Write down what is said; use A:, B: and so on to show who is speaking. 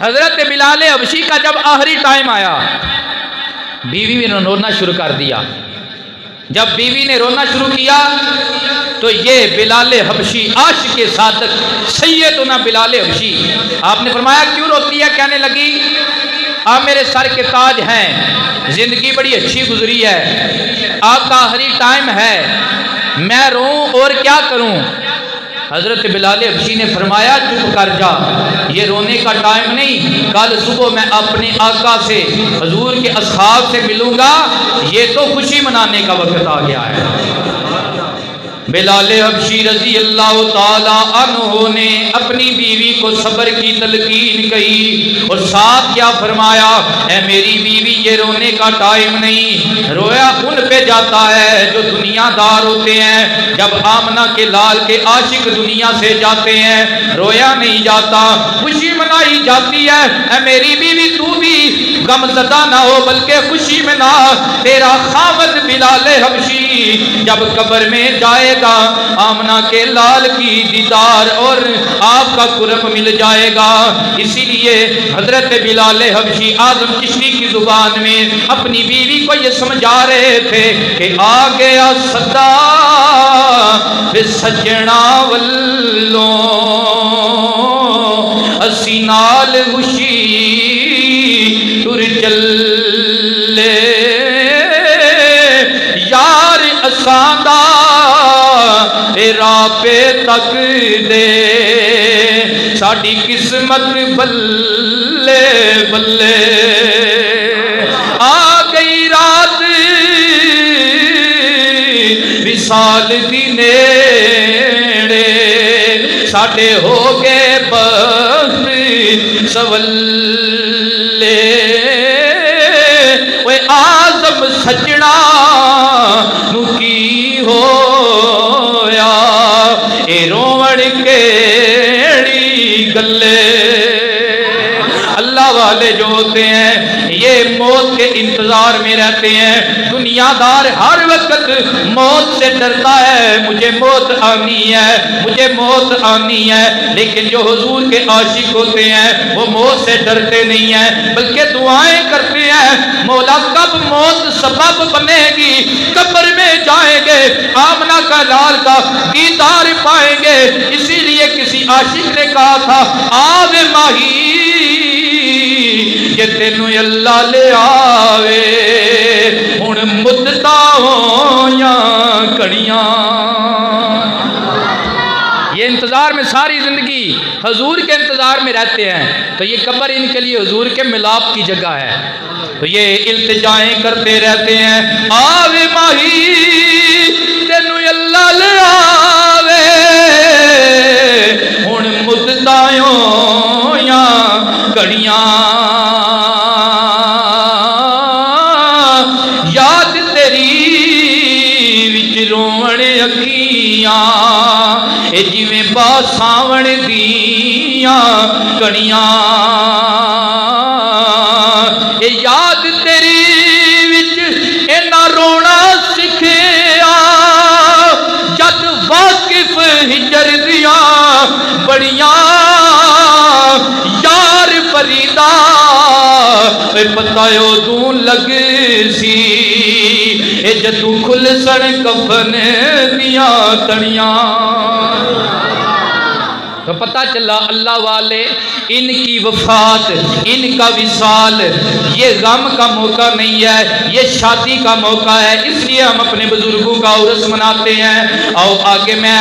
A: حضرت بلال حبشی کا جب آخری ٹائم آیا، بیوی نے رونا شروع کر دیا۔ جب بیوی نے رونا شروع کیا تو یہ بلال حبشی عاشق صادق سیدنا بلال حبشی، آپ نے فرمایا کیوں روتی ہے؟ کہنے لگی آپ میرے سر کے تاج ہیں، زندگی بڑی اچھی گزری ہے، آپ کا آخری ٹائم ہے، میں روں اور کیا کروں؟ حضرت بلال حبشی نے فرمایا چپ کر جا، یہ رونے کا ٹائم نہیں، کل صبح میں اپنے آقا سے حضور کے اصحاب سے ملوں گا، یہ تو خوشی منانے کا وقت آ گیا ہے۔ بلال حبشی رضی اللہ تعالی عنہ نے اپنی بیوی کو صبر کی تلقین کہی اور ساتھ کیا فرمایا، اے میری بیوی یہ رونے کا ٹائم نہیں، رویا ان پہ جاتا ہے جو دنیا دار ہوتے ہیں، جب آمنہ کے لال کے عاشق دنیا سے جاتے ہیں رویا نہیں جاتا، خوشی منائی جاتی ہے۔ اے میری بیوی تو بھی غم زدہ نہ ہو بلکہ خوشی منا، تیرا خاوند بلال حبشی جب قبر میں جائے گا آمنہ کے لال کی دیدار اور آپ کا قرب مل جائے گا۔ اسی لیے حضرت بلال حبشی اعظم چشتی کی زبان میں اپنی بیوی کو یہ سمجھا رہے تھے کہ آ گیا صدا بے سجنا ولوں اسی نال خوشی تر چلے یار اساندہ راہ پہ تک دے ساڑی قسمت بلے بلے، آ گئی رات وصال دی نیڑے ساڑے ہو گئے بخت سولے، وہ آزم سجنا نو کی ہویا اے روڑ کیڑی گلے۔ اللہ والے جو ہوتے ہیں یہ موت کے انتظار میں رہتے ہیں، دنیا دار ہر وقت موت سے ڈرتا ہے، مجھے موت آنی ہے مجھے موت آنی ہے، لیکن جو حضور کے عاشق ہوتے ہیں وہ موت سے ڈرتے نہیں ہیں بلکہ دعائیں کرتے ہیں، مولا کب موت سبب بنے گی، قبر میں جائیں گے آمنہ کا لال کا دیدار پائیں گے۔ اسی لیے کسی عاشق نے کہا تھا آوے ماہی یہ تینوں اللہ لے آوے ہن مدتا ہو یا کڑیاں۔ یہ انتظار میں ساری زندگی حضور کے انتظار میں رہتے ہیں، تو یہ قبر ان کے لیے حضور کے ملاپ کی جگہ ہے، تو یہ التجائیں کرتے رہتے ہیں آوے ماہی تینوں اللہ لے آوے ہن مدتا ہو یا کڑیاں، یاد تیری وچ روڑ اکھیاں اے جویں باساون دیاں کڑیاں، اے یاد تیری وچ اینا رونا سکھیا جد واقف ہجر دیاں بڑیاں، یار فریدہ پتہ ادوں لگ سی اے جدوں کھل سن کفن دیاں تڑیاں۔ تو پتہ چلا اللہ والے ان کی وفات ان کا وصال یہ غم کا موقع نہیں ہے، یہ شادی کا موقع ہے، اس لیے ہم اپنے بزرگوں کا عرس مناتے ہیں۔ آؤ آگے میں